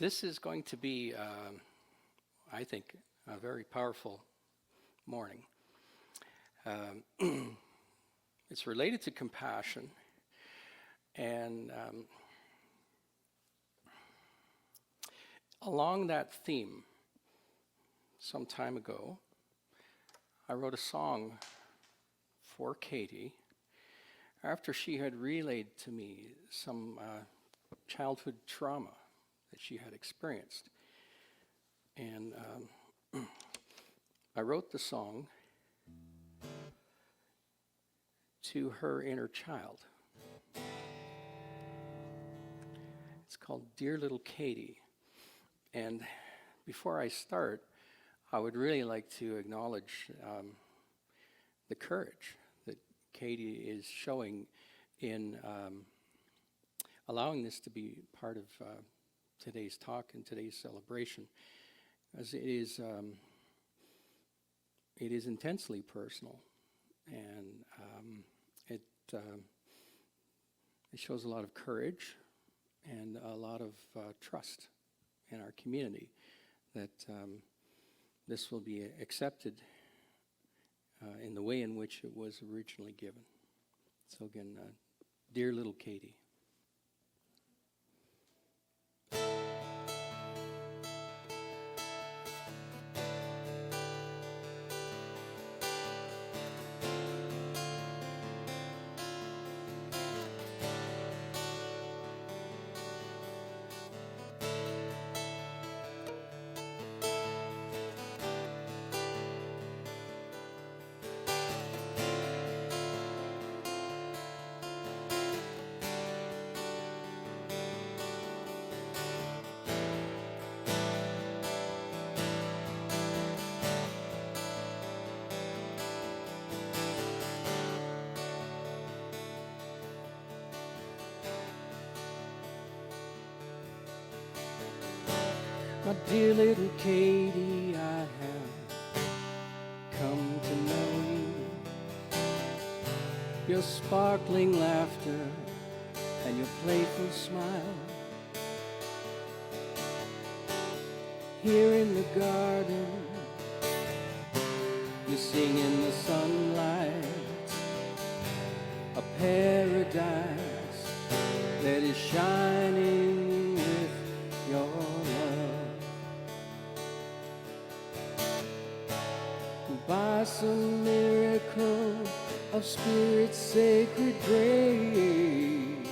This is going to be, I think, a very powerful morning. It's related to compassion, and along that theme, some time ago, I wrote a song for Katie after she had relayed to me some childhood trauma that she had experienced. And I wrote the song to her inner child. It's called Dear Little Katie. And before I start, I would really like to acknowledge the courage that Katie is showing in allowing this to be part of today's talk and today's celebration, as it is intensely personal, and it shows a lot of courage and a lot of trust in our community that this will be accepted in the way in which it was originally given. So again, dear little Katie. My dear little Katie, I have come to know you. Your sparkling laughter and your playful smile. Here in the garden, you sing in the sunlight, a paradise that is shining with your love. By some miracle of Spirit's sacred grace,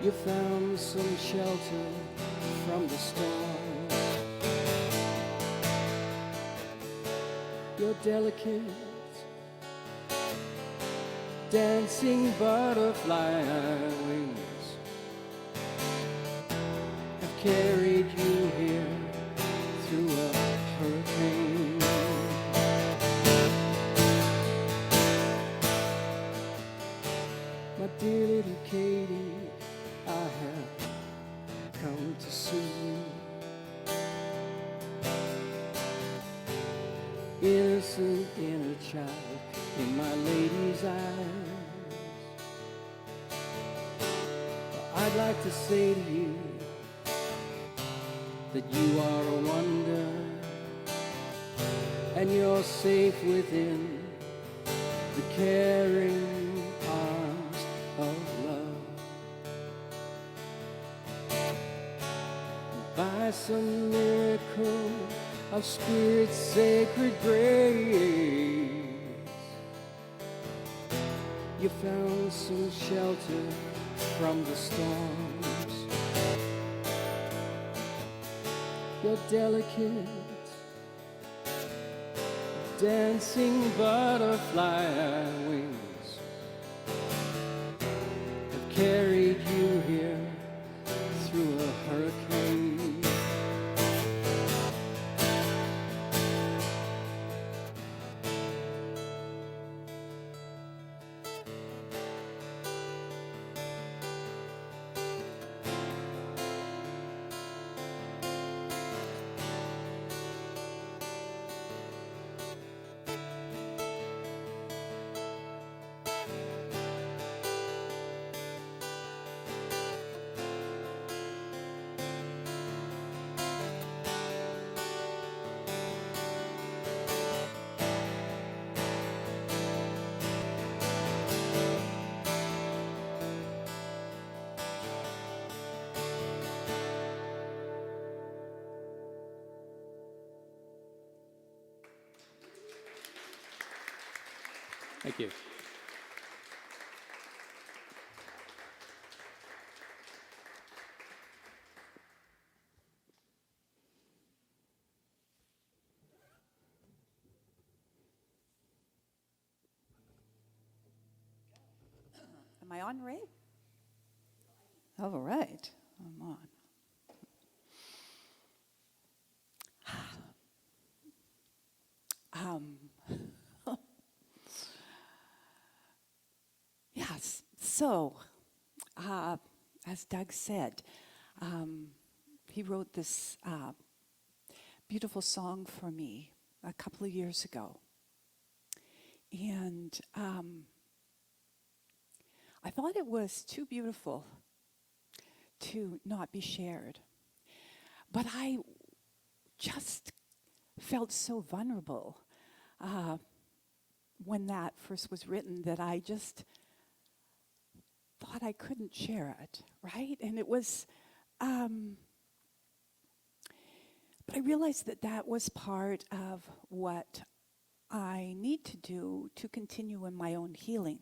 you found some shelter from the storm. Your delicate dancing butterfly wings have carried you here through a hurricane. My dear little Katie, I have come to see you. Innocent inner child in my lady's eyes. I'd like to say to you that you are a wonder, and you're safe within the caring arms of love. By some miracle of Spirit's sacred grace, you found some shelter from the storms. Your delicate dancing butterfly wings have carried you here through a hurricane. Thank you. Am I on, Ray? All right, I'm on. Yes, so, as Doug said, he wrote this beautiful song for me a couple of years ago. And I thought it was too beautiful to not be shared. But I just felt so vulnerable when that first was written that I just thought I couldn't share it, right? And it was, but I realized that that was part of what I need to do to continue in my own healing.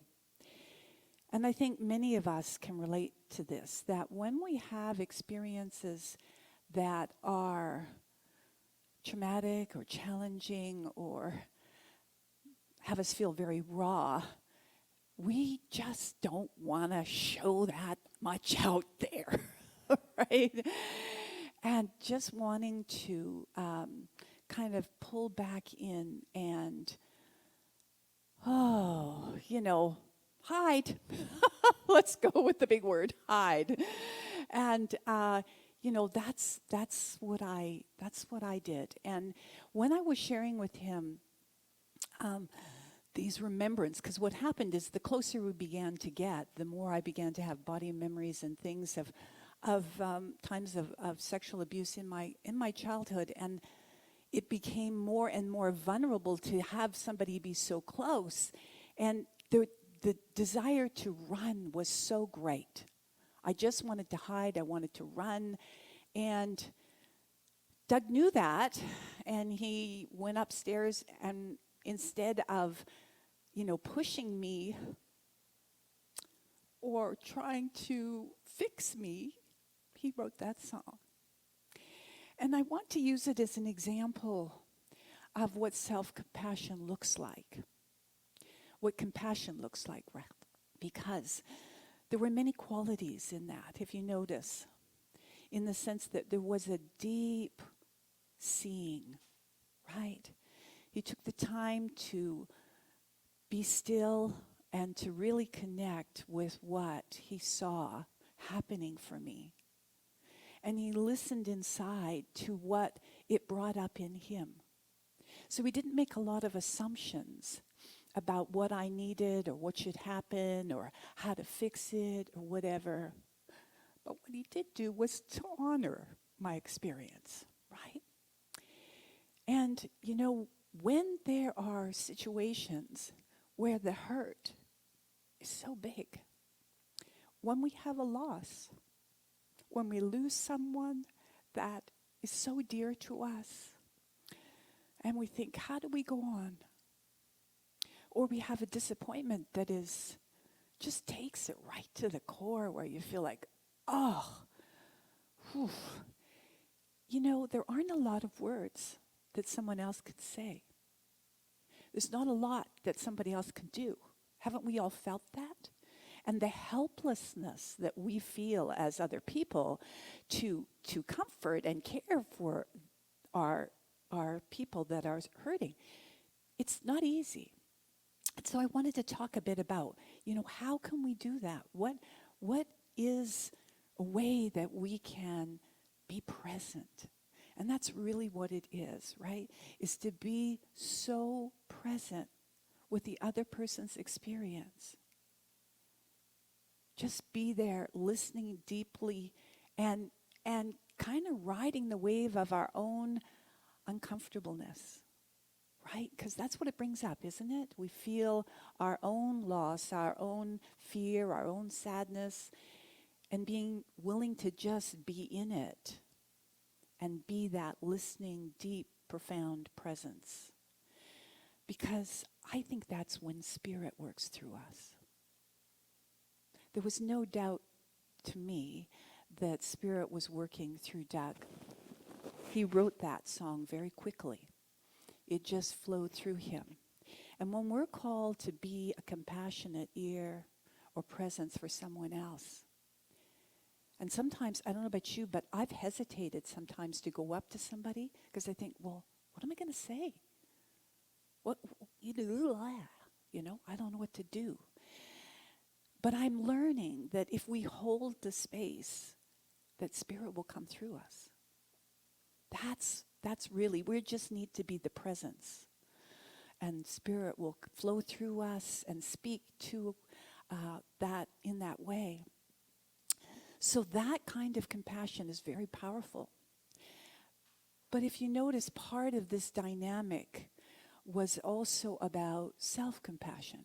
And I think many of us can relate to this, that when we have experiences that are traumatic or challenging or have us feel very raw, we just don't want to show that much out there, right? And just wanting to kind of pull back in and, hide. Let's go with the big word, hide. And that's what I did. And when I was sharing with him these remembrance, because what happened is the closer we began to get, the more I began to have body memories and things of times of sexual abuse in my childhood, and it became more and more vulnerable to have somebody be so close, and the desire to run was so great. I just wanted to hide. I wanted to run, and Doug knew that, and he went upstairs, and instead of pushing me or trying to fix me, he wrote that song. And I want to use it as an example of what self-compassion looks like, what compassion looks like, right? Because there were many qualities in that, if you notice, in the sense that there was a deep seeing, right? He took the time to be still and to really connect with what he saw happening for me. And he listened inside to what it brought up in him. So he didn't make a lot of assumptions about what I needed or what should happen or how to fix it or whatever. But what he did do was to honor my experience, right? And, when there are situations where the hurt is so big, when we have a loss, when we lose someone that is so dear to us, and we think, how do we go on? Or we have a disappointment that just takes it right to the core where you feel like, oh, whew. There aren't a lot of words that someone else could say. There's not a lot that somebody else can do. Haven't we all felt that? And the helplessness that we feel as other people to comfort and care for our people that are hurting, it's not easy. And so I wanted to talk a bit about, how can we do that? What is a way that we can be present? And that's really what it is, right? Is to be so present with the other person's experience. Just be there, listening deeply, and kind of riding the wave of our own uncomfortableness, right? Because that's what it brings up, isn't it? We feel our own loss, our own fear, our own sadness, and being willing to just be in it and be that listening, deep, profound presence. Because I think that's when Spirit works through us. There was no doubt to me that Spirit was working through Doug. He wrote that song very quickly. It just flowed through him. And when we're called to be a compassionate ear or presence for someone else, and sometimes, I don't know about you, but I've hesitated sometimes to go up to somebody because I think, well, what am I going to say? What, you know, I don't know what to do. But I'm learning that if we hold the space, that Spirit will come through us. That's really, we just need to be the presence. And Spirit will flow through us and speak to that in that way. So that kind of compassion is very powerful. But if you notice, part of this dynamic was also about self-compassion.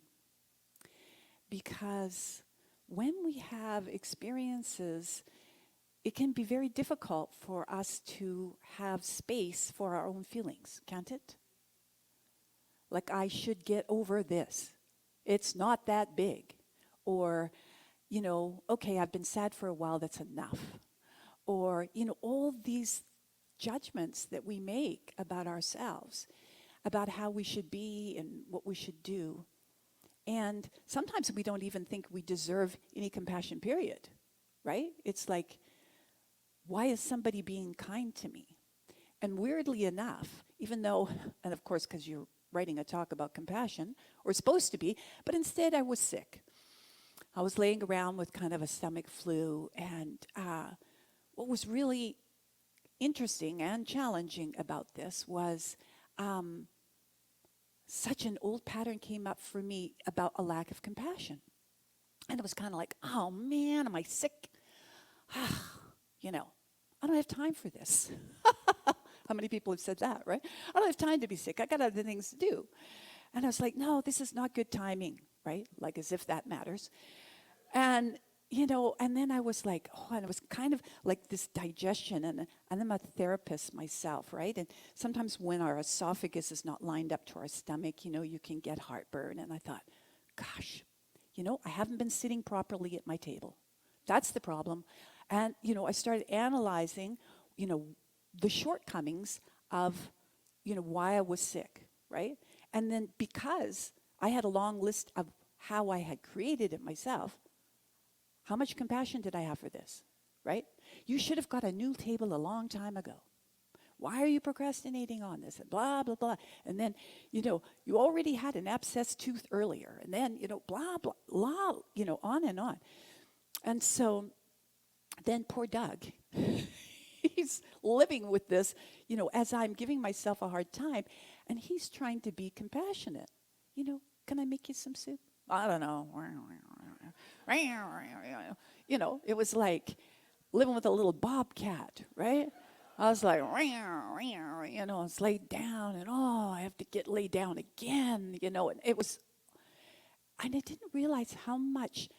Because when we have experiences, it can be very difficult for us to have space for our own feelings, can't it? Like, I should get over this. It's not that big. Or, you know, okay, I've been sad for a while, that's enough. Or, you know, all these judgments that we make about ourselves, about how we should be and what we should do. And sometimes we don't even think we deserve any compassion, period, right? It's like, why is somebody being kind to me? And weirdly enough, even though, and of course, because you're writing a talk about compassion, or supposed to be, but instead I was sick. I was laying around with kind of a stomach flu, and what was really interesting and challenging about this was such an old pattern came up for me about a lack of compassion. And it was kind of like, oh man, am I sick? You know, I don't have time for this. How many people have said that, right? I don't have time to be sick. I got other things to do. And I was like, no, this is not good timing, right? Like, as if that matters. And, you know, and then I was like, oh, and it was kind of like this digestion. And I'm a therapist myself, right? And sometimes when our esophagus is not lined up to our stomach, you know, you can get heartburn. And I thought, gosh, you know, I haven't been sitting properly at my table. That's the problem. And, you know, I started analyzing, you know, the shortcomings of, you know, why I was sick, right? And then because I had a long list of how I had created it myself, how much compassion did I have for this, right? You should have got a new table a long time ago. Why are you procrastinating on this? And blah, blah, blah. And then, you know, you already had an abscessed tooth earlier. And then, you know, blah, blah, blah, you know, on and on. And so then poor Doug, he's living with this, you know, as I'm giving myself a hard time. And he's trying to be compassionate. You know, can I make you some soup? I don't know. You know, it was like living with a little bobcat, right? I was like, you know, it's laid down, and oh, I have to get laid down again, you know, and it was, and I didn't realize how much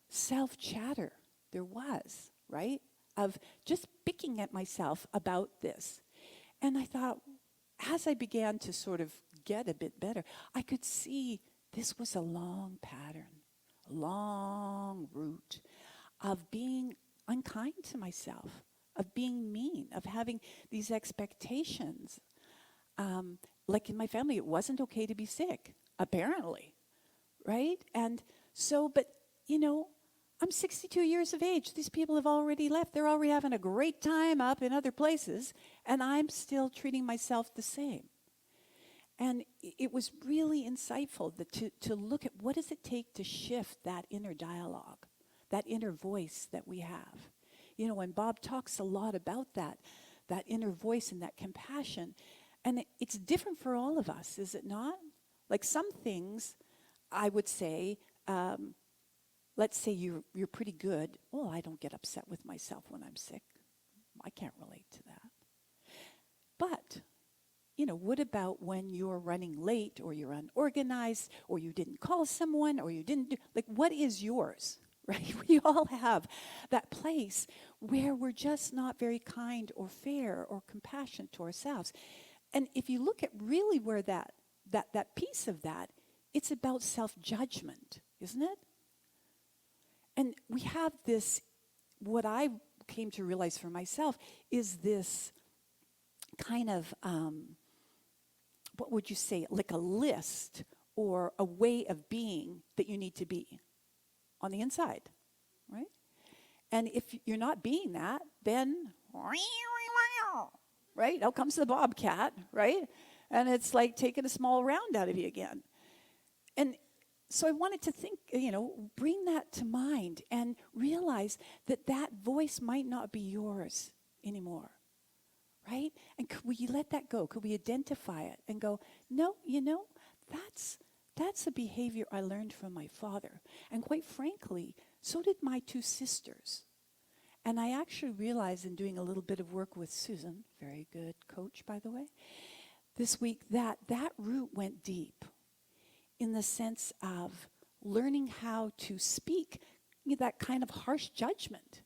self-chatter there was, right? Of just picking at myself about this. And I thought, as I began to sort of get a bit better, I could see this was a long pattern, a long route of being unkind to myself, of being mean, of having these expectations. Like in my family, it wasn't okay to be sick, apparently, right? And so, but, you know, I'm 62 years of age. These people have already left. They're already having a great time up in other places, and I'm still treating myself the same. And it was really insightful to look at what does it take to shift that inner dialogue, that inner voice that we have. You know, and Bob talks a lot about that inner voice and that compassion. And it's different for all of us, is it not? Like some things, I would say, let's say you're pretty good. Oh, I don't get upset with myself when I'm sick. I can't relate to that. But, you know, what about when you're running late or you're unorganized or you didn't call someone or you didn't do, like, what is yours, right? We all have that place where we're just not very kind or fair or compassionate to ourselves. And if you look at really where that piece of that it's about self-judgment, isn't it? And we have this, what I came to realize for myself is this kind of, what would you say, like a list or a way of being that you need to be on the inside, right? And if you're not being that, then, right, out comes the bobcat, right? And it's like taking a small round out of you again. And so I wanted to think, bring that to mind and realize that that voice might not be yours anymore, right? And could we let that go? Could we identify it and go, no, that's a behavior I learned from my father. And quite frankly, so did my two sisters. And I actually realized in doing a little bit of work with Susan, very good coach, by the way, this week, that root went deep in the sense of learning how to speak that kind of harsh judgment.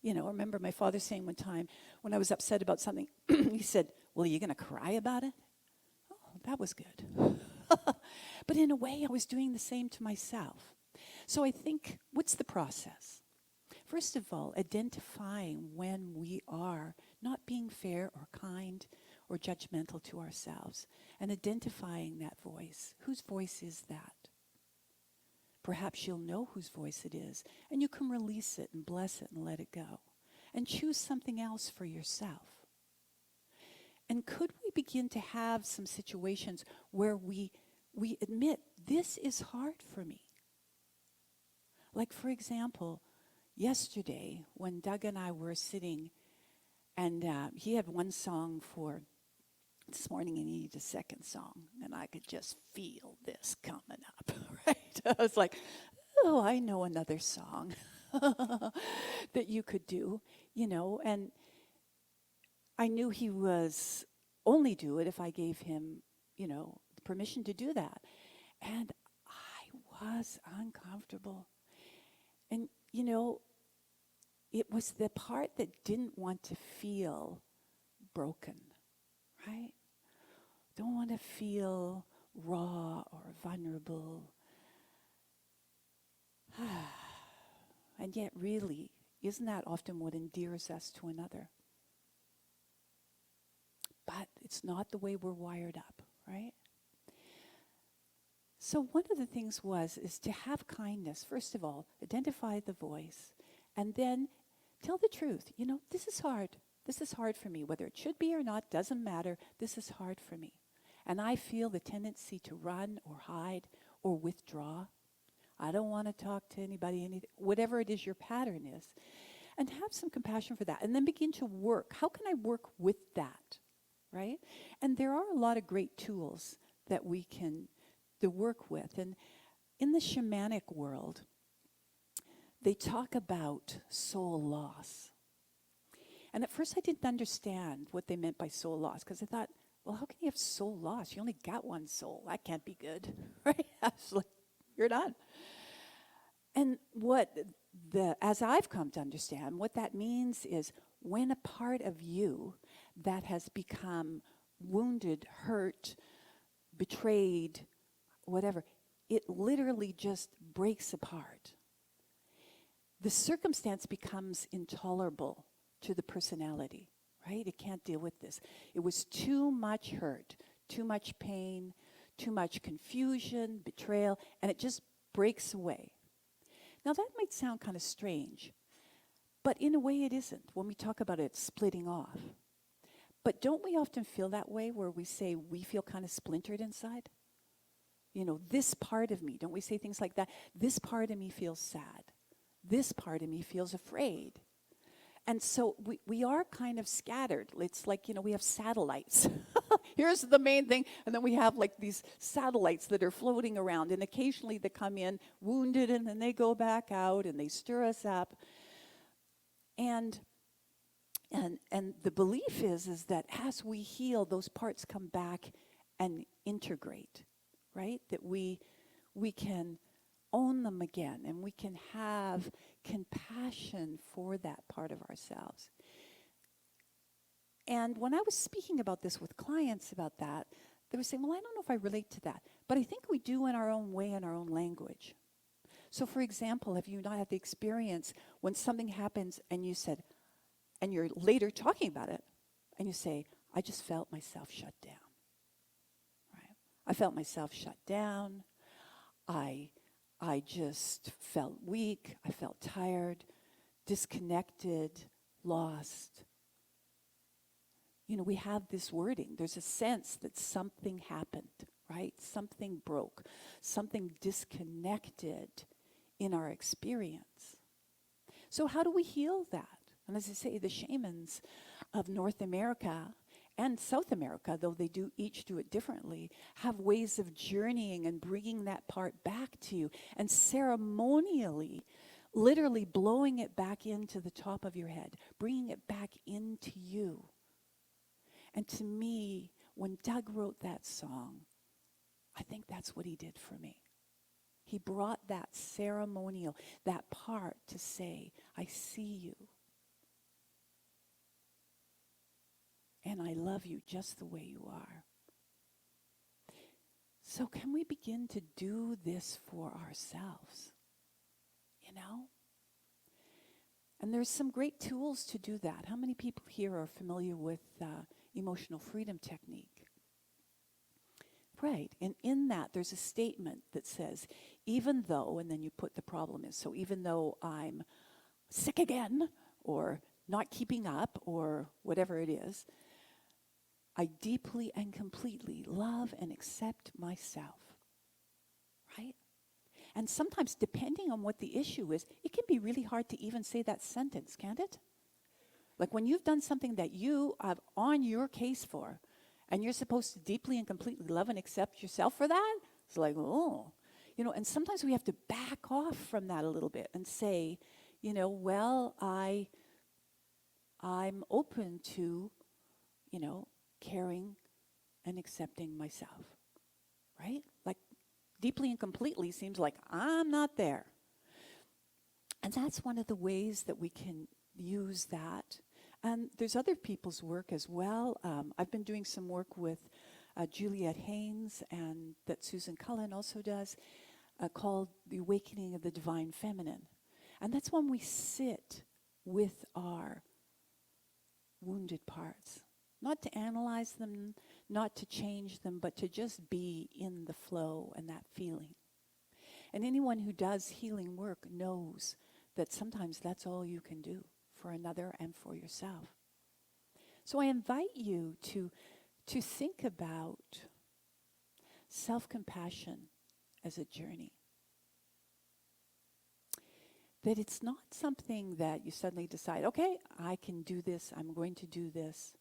I remember my father saying one time when I was upset about something, he said, well, are you going to cry about it? Oh, that was good. But in a way, I was doing the same to myself. So I think, what's the process? First of all, identifying when we are not being fair or kind or judgmental to ourselves, and identifying that voice. Whose voice is that? Perhaps you'll know whose voice it is, and you can release it and bless it and let it go, and choose something else for yourself. And could we begin to have some situations where we admit, this is hard for me? Like, for example, yesterday when Doug and I were sitting, and he had one song for this morning, and he needed a second song, and I could just feel this coming up, right? I was like, oh, I know another song that you could do, and I knew he was only do it if I gave him, permission to do that. And I was uncomfortable. And, it was the part that didn't want to feel broken, right? Don't want to feel raw or vulnerable. And yet, really, isn't that often what endears us to another? But it's not the way we're wired up, right? So one of the things is to have kindness. First of all, identify the voice, and then tell the truth. This is hard. This is hard for me. Whether it should be or not, doesn't matter. This is hard for me. And I feel the tendency to run or hide or withdraw. I don't want to talk to anybody, anything, whatever it is your pattern is. And have some compassion for that. And then begin to work. How can I work with that, right? And there are a lot of great tools that we can work with. And in the shamanic world, they talk about soul loss. And at first I didn't understand what they meant by soul loss, because I thought, well, how can you have soul loss? You only got one soul. That can't be good, right? I was like, you're done. And as I've come to understand, what that means is when a part of you that has become wounded, hurt, betrayed, whatever, it literally just breaks apart. The circumstance becomes intolerable to the personality, right? It can't deal with this. It was too much hurt, too much pain, too much confusion, betrayal, and it just breaks away. Now that might sound kind of strange, but in a way it isn't when we talk about it splitting off. But don't we often feel that way where we say we feel kind of splintered inside? This part of me, don't we say things like that? This part of me feels sad. This part of me feels afraid. And so we are kind of scattered. It's like, we have satellites. Here's the main thing. And then we have like these satellites that are floating around. And occasionally they come in wounded and then they go back out and they stir us up. And the belief is that as we heal, those parts come back and integrate, right? That we can own them again, and we can have compassion for that part of ourselves. And when I was speaking about this with clients about that, they were saying, well, I don't know if I relate to that. But I think we do in our own way, in our own language. So for example, have you not had the experience when something happens and you said, and you're later talking about it, and you say, I just felt myself shut down, right? I felt myself shut down. I just felt weak. I felt tired, disconnected, lost. You know, we have this wording. There's a sense that something happened, right? Something broke, something disconnected in our experience. So how do we heal that? And as I say, the shamans of North America and South America, though they each do it differently, have ways of journeying and bringing that part back to you and ceremonially, literally blowing it back into the top of your head, bringing it back into you. And to me, when Doug wrote that song, I think that's what he did for me. He brought that ceremonial, that part to say, I see you. And I love you just the way you are. So can we begin to do this for ourselves? You know? And there's some great tools to do that. How many people here are familiar with emotional freedom technique? Right, and in that there's a statement that says, even though, and then you put the problem in, so even though I'm sick again, or not keeping up, or whatever it is, I deeply and completely love and accept myself, right? And sometimes, depending on what the issue is, it can be really hard to even say that sentence, can't it? Like when you've done something that you are on your case for, and you're supposed to deeply and completely love and accept yourself for that, it's like, oh. You know, and sometimes we have to back off from that a little bit and say, you know, well, I'm open to, you know, caring and accepting myself, right? Like deeply and completely seems like I'm not there. And that's one of the ways that we can use that. And there's other people's work as well. I've been doing some work with Juliet Haynes, and that Susan Cullen also does, called The Awakening of the Divine Feminine. And that's when we sit with our wounded parts. Not to analyze them, not to change them, but to just be in the flow and that feeling. And anyone who does healing work knows that sometimes that's all you can do for another and for yourself. So I invite you to think about self-compassion as a journey. That it's not something that you suddenly decide, okay, I can do this, I'm going to do this.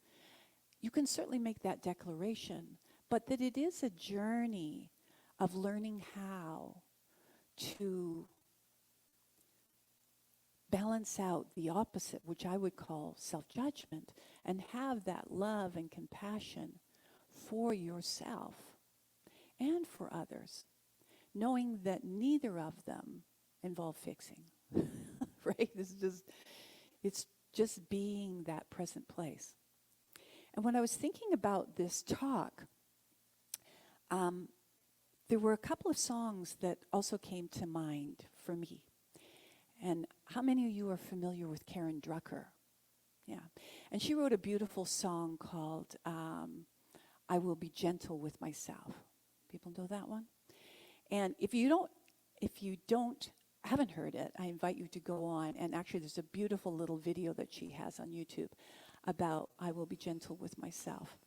You can certainly make that declaration, but that it is a journey of learning how to balance out the opposite, which I would call self-judgment, and have that love and compassion for yourself and for others, knowing that neither of them involve fixing, right? It's just being that present place. And when I was thinking about this talk, there were a couple of songs that also came to mind for me. And how many of you are familiar with Karen Drucker? Yeah. And she wrote a beautiful song called I Will Be Gentle with Myself. People know that one? And if you haven't heard it, I invite you to go on. And actually, there's a beautiful little video that she has on YouTube about I will be gentle with myself.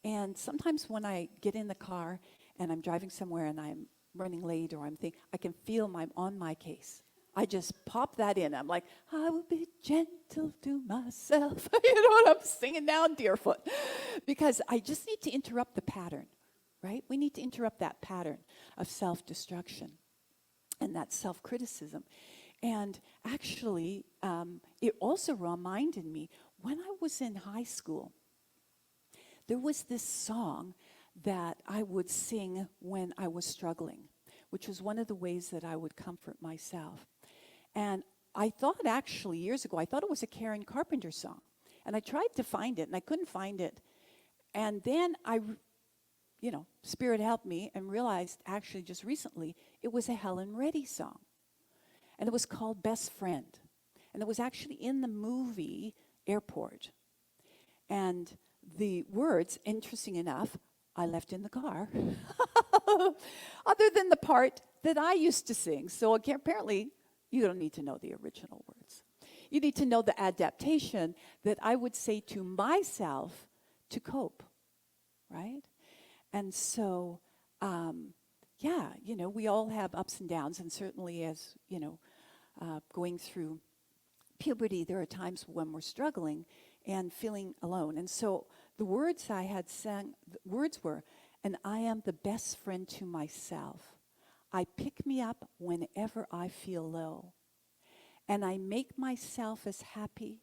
And sometimes when I get in the car and I'm driving somewhere and I'm running late or I can feel I'm on my case. I just pop that in. I'm like, I will be gentle to myself. You know what? I'm singing down Deerfoot. Because I just need to interrupt the pattern, right? We need to interrupt that pattern of self-destruction and that self-criticism. And actually, it also reminded me, when I was in high school, there was this song that I would sing when I was struggling, which was one of the ways that I would comfort myself. And I thought actually, years ago, I thought it was a Karen Carpenter song. And I tried to find it, and I couldn't find it. And then Spirit helped me and realized actually just recently it was a Helen Reddy song. And it was called Best Friend. And it was actually in the movie Airport. And the words, interesting enough, I left in the car, other than the part that I used to sing. So apparently, you don't need to know the original words. You need to know the adaptation that I would say to myself to cope, right? And so, we all have ups and downs, and certainly as, going through puberty, there are times when we're struggling and feeling alone. And so the words I had sang, the words were, and I am the best friend to myself. I pick me up whenever I feel low. And I make myself as happy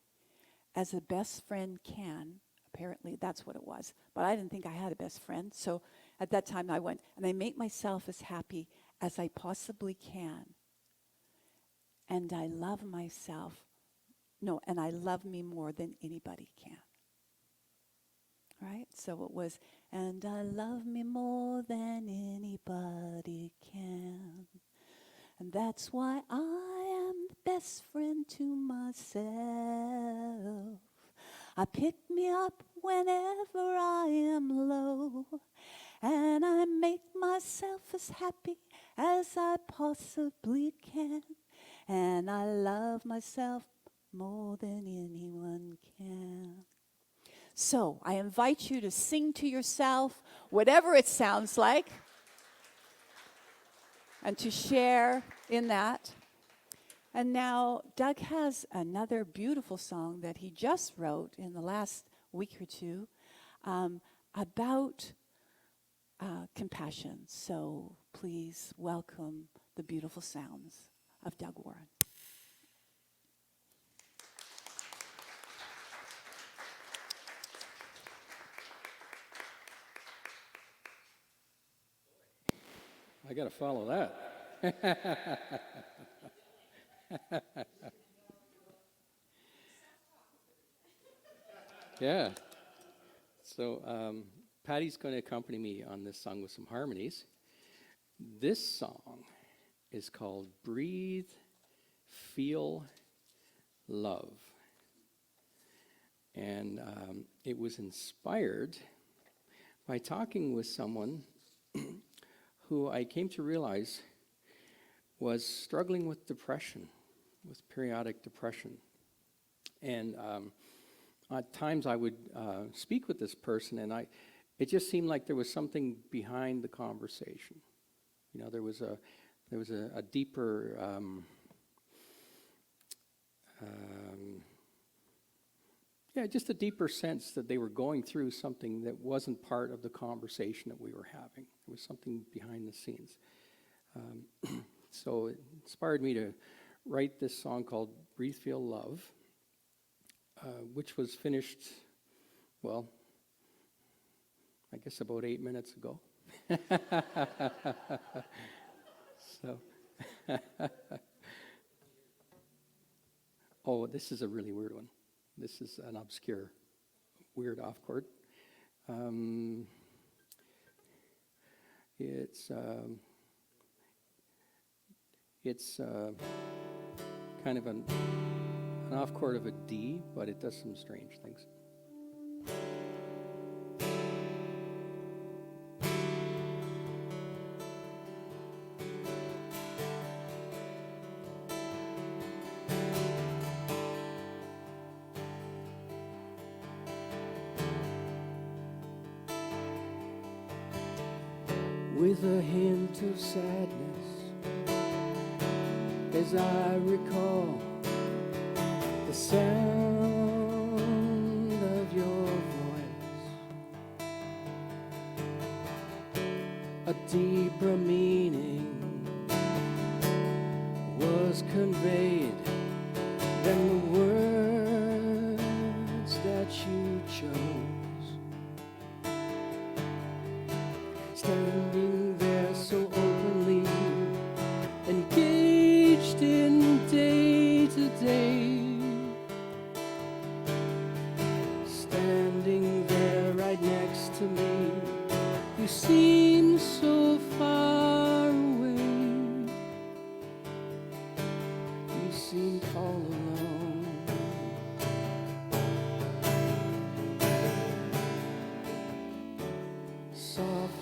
as a best friend can. Apparently, that's what it was. But I didn't think I had a best friend. So at that time, I went, and I make myself as happy as I possibly can. And I love myself. No, and I love me more than anybody can. Right? So it was, and I love me more than anybody can. And that's why I am the best friend to myself. I pick me up whenever I am low. And I make myself as happy as I possibly can. And I love myself more than anyone can. So I invite you to sing to yourself, whatever it sounds like, and to share in that. And now Doug has another beautiful song that he just wrote in the last week or two about compassion. So please welcome the beautiful sounds of Doug Warren. I got to follow that. Yeah. So Patty's going to accompany me on this song with some harmonies. This song is called Breathe, Feel, Love. And it was inspired by talking with someone who I came to realize was struggling with depression, with periodic depression. And at times I would speak with this person, and it just seemed like there was something behind the conversation. There was a deeper just a deeper sense that they were going through something that wasn't part of the conversation that we were having. There was something behind the scenes. So it inspired me to write this song called Breathe, Feel, Love, which was finished, well, I guess about 8 minutes ago. So, oh, this is a really weird one. This is an obscure, weird off chord. It's kind of an off chord of a D, but it does some strange things. With a hint of sadness, as I recall the sound of your voice, a deeper meaning was conveyed than the words that you chose. Standing there so openly, engaged in day-to-day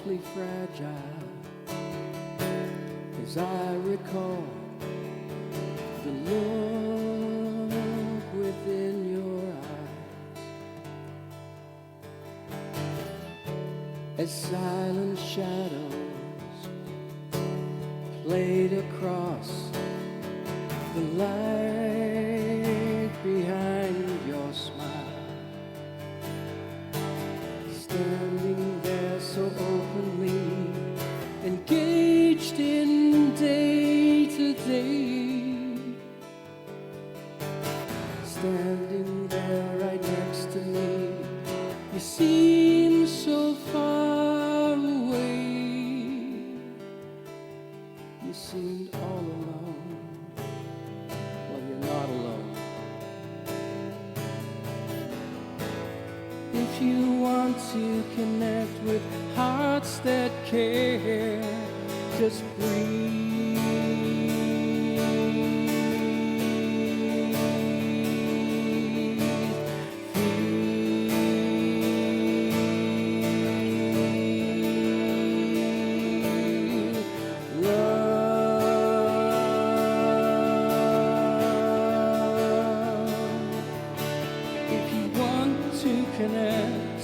awfully fragile as I recall the look within your eyes, as silent shadows played across the light behind your smile, standing there so openly engaged in day to day, standing there right next to me. You seem so far away. You seemed all alone. Well, you're not alone. If you want to connect with hearts that care, just breathe. Connect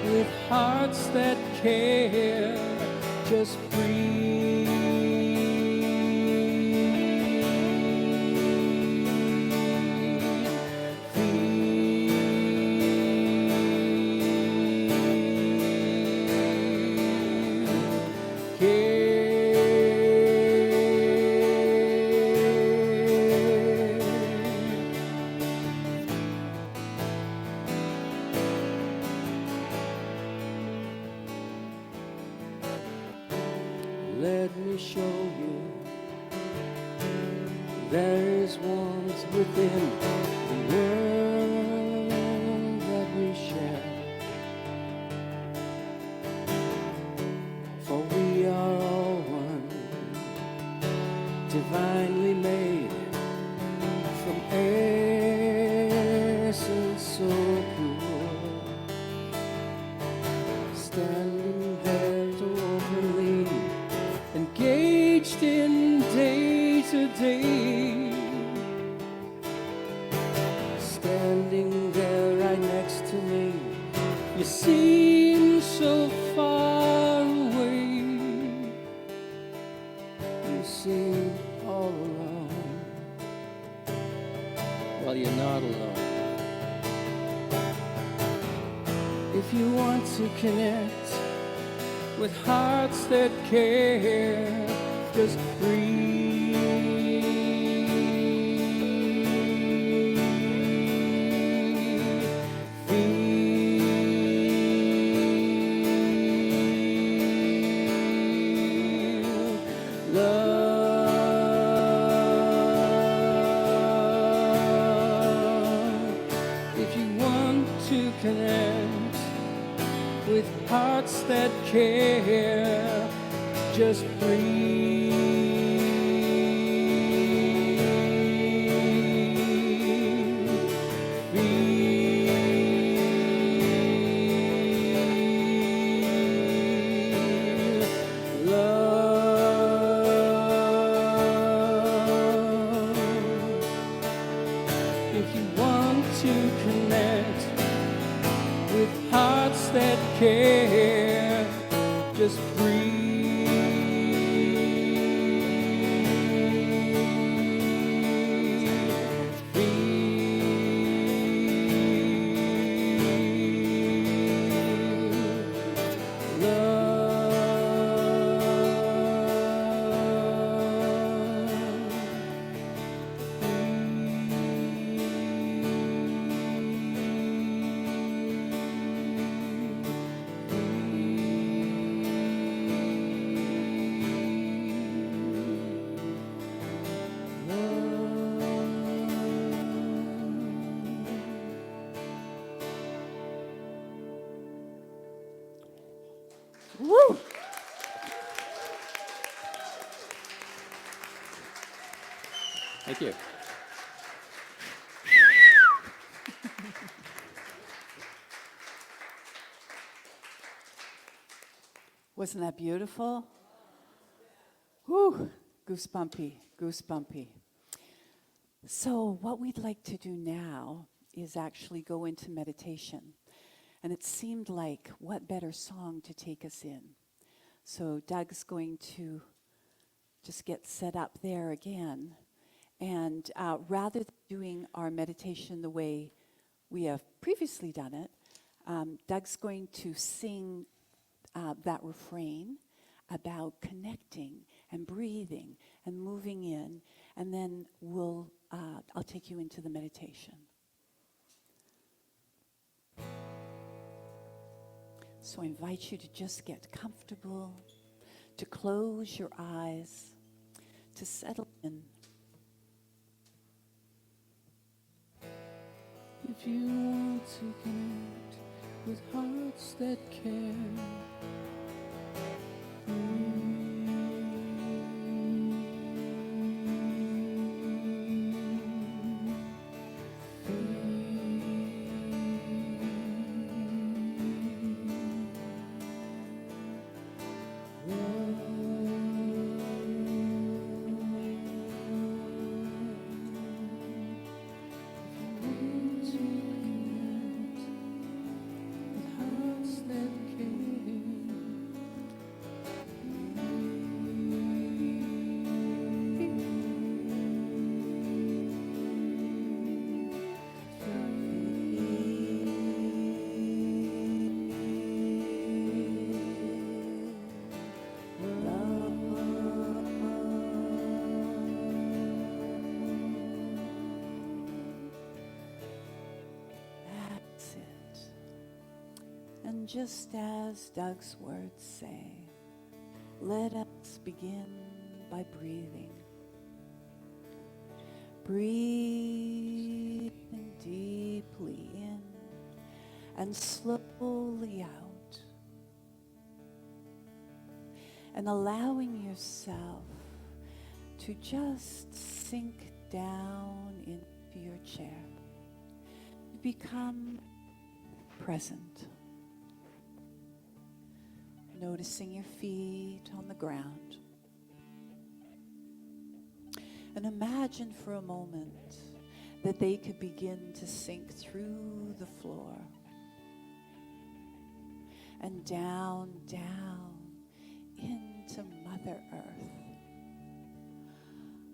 with hearts that care, just breathe. Let me show you there is warmth within the world that we share. For we are all one, divinely made from essence so pure, standing there so openly engaged in day to day, standing there right next to me. You seem so far away. You seem all alone. Well, you're not alone. If you want to connect with hearts that care, just breathe. Feel love. If you want to connect with hearts that care, just breathe. Feel love. If you want to connect with hearts that care, just breathe. Feel Woo! Thank you. Wasn't that beautiful? Whew, goosebumpy, goosebumpy. So what we'd like to do now is actually go into meditation. And it seemed like what better song to take us in. So Doug's going to just get set up there again. And rather than doing our meditation the way we have previously done it, Doug's going to sing that refrain about connecting and breathing and moving in, and then I'll take you into the meditation. So I invite you to just get comfortable, to close your eyes, to settle in. If you want to connect with hearts that care, That's it. And just as Doug's words say, let us begin by breathing. Breathing deeply in and slowly out. And allowing yourself to just sink down into your chair. Become present. Noticing your feet on the ground. And imagine for a moment that they could begin to sink through the floor. And down, down into Mother Earth.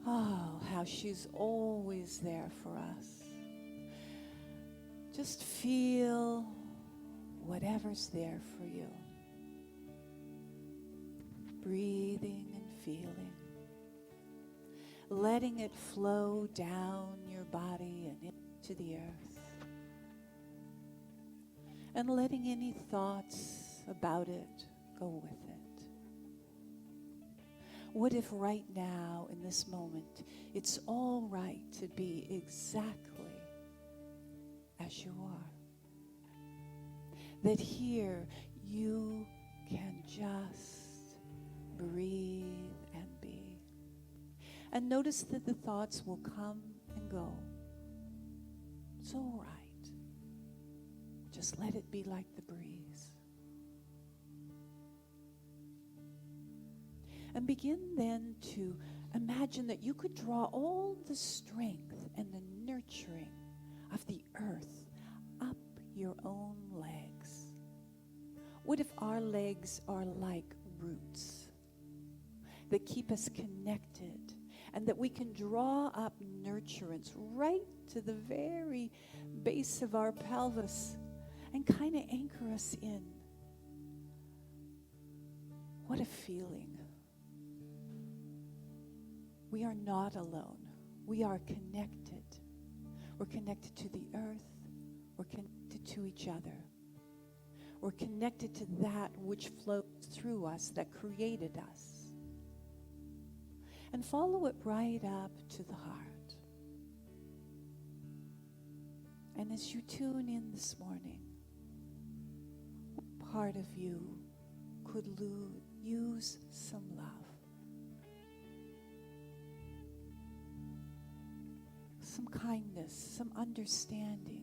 Oh, how she's always there for us. Just feel whatever's there for you. Breathing and feeling. Letting it flow down your body and into the earth. And letting any thoughts about it go with it. What if right now, in this moment, it's all right to be exactly as you are? That here you can just breathe and be. And notice that the thoughts will come and go. It's all right. Just let it be like the breeze. And begin then to imagine that you could draw all the strength and the nurturing of the earth up your own legs. What if our legs are like roots that keep us connected, and that we can draw up nurturance right to the very base of our pelvis and kind of anchor us in? What a feeling. We are not alone. We are connected. We're connected to the earth. We're connected to each other. We're connected to that which flows through us, that created us. And follow it right up to the heart. And as you tune in this morning, what part of you could use some love? Some kindness, some understanding.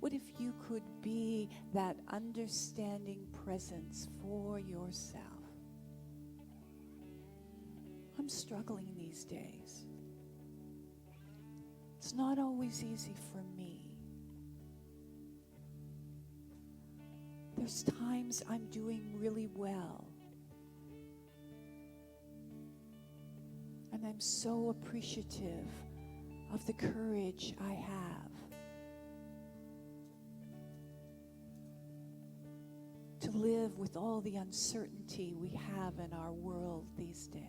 What if you could be that understanding presence for yourself? I'm struggling these days. It's not always easy for me. There's times I'm doing really well. And I'm so appreciative of the courage I have to live with all the uncertainty we have in our world these days.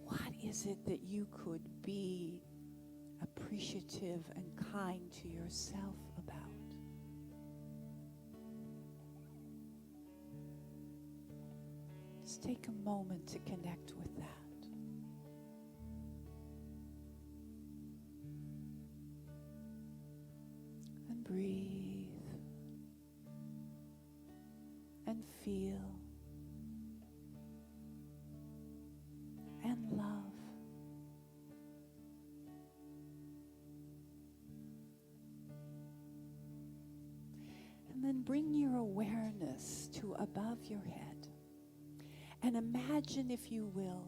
What is it that you could be appreciative and kind to yourself about? Just take a moment to connect with that. And breathe. And feel. And love. And then bring your awareness to above your head. And imagine, if you will,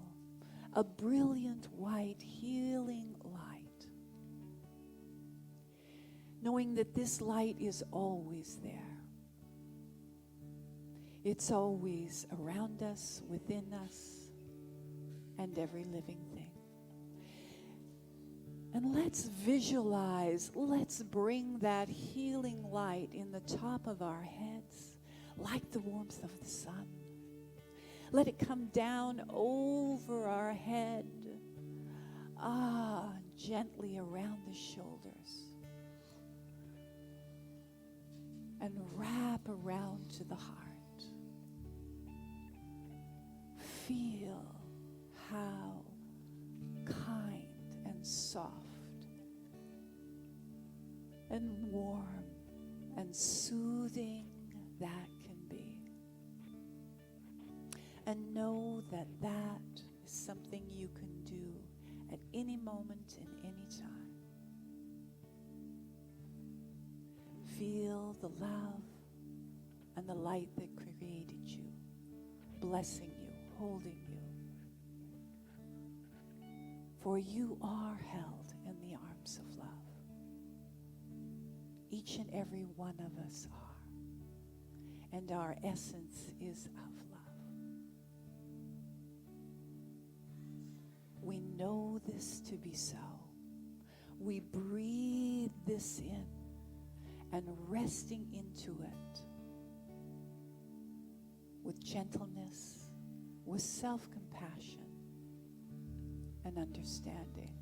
a brilliant white healing light. Knowing that this light is always there. It's always around us, within us, and every living thing. And let's visualize, let's bring that healing light in the top of our heads, like the warmth of the sun. Let it come down over our head, gently around the shoulders, and wrap around to the heart. Feel how kind and soft and warm and soothing that can be. And know that that is something you can do at any moment and any time. Feel the love and the light that created you, blessing you, holding you. For you are held in the arms of love. Each and every one of us are. And our essence is of love. We know this to be so. We breathe this in and resting into it with gentleness, with self-compassion and understanding.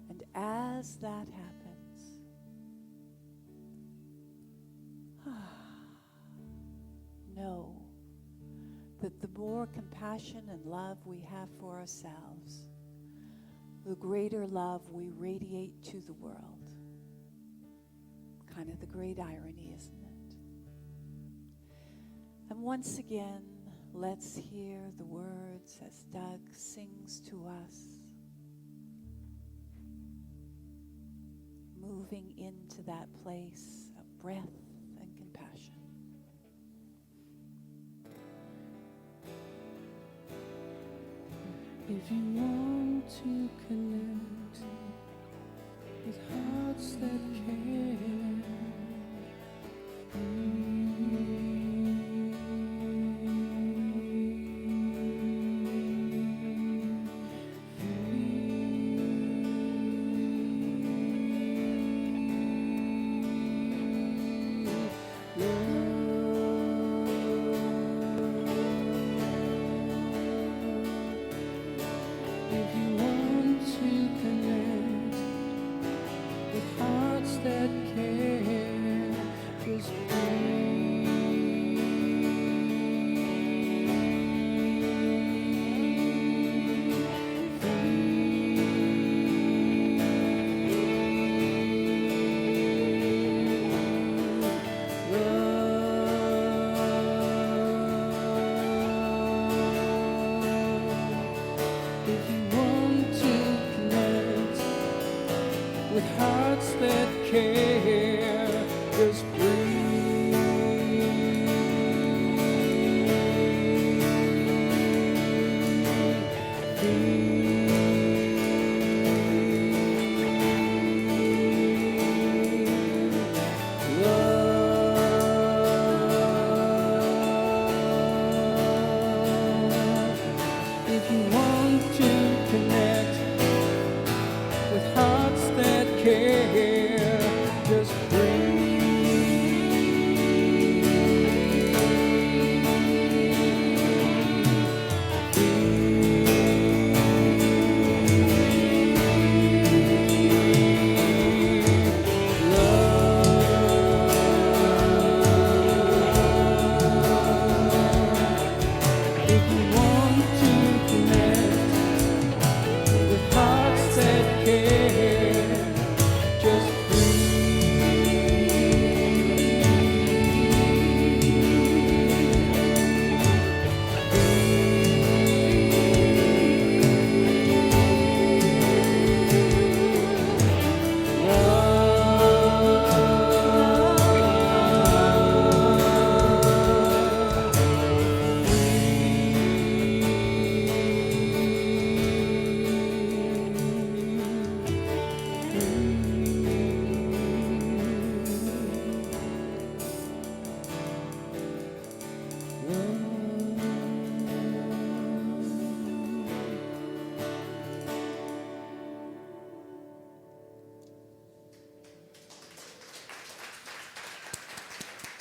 And as that happens, know that the more compassion and love we have for ourselves, the greater love we radiate to the world. Kind of the great irony, isn't it? And once again, let's hear the words as Doug sings to us, moving into that place of breath and compassion. If you want to connect with hearts that care, if you want to connect with hearts with hearts that care. Just if you want to connect with hearts that care, just if you want to connect with hearts that care, just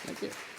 Thank you.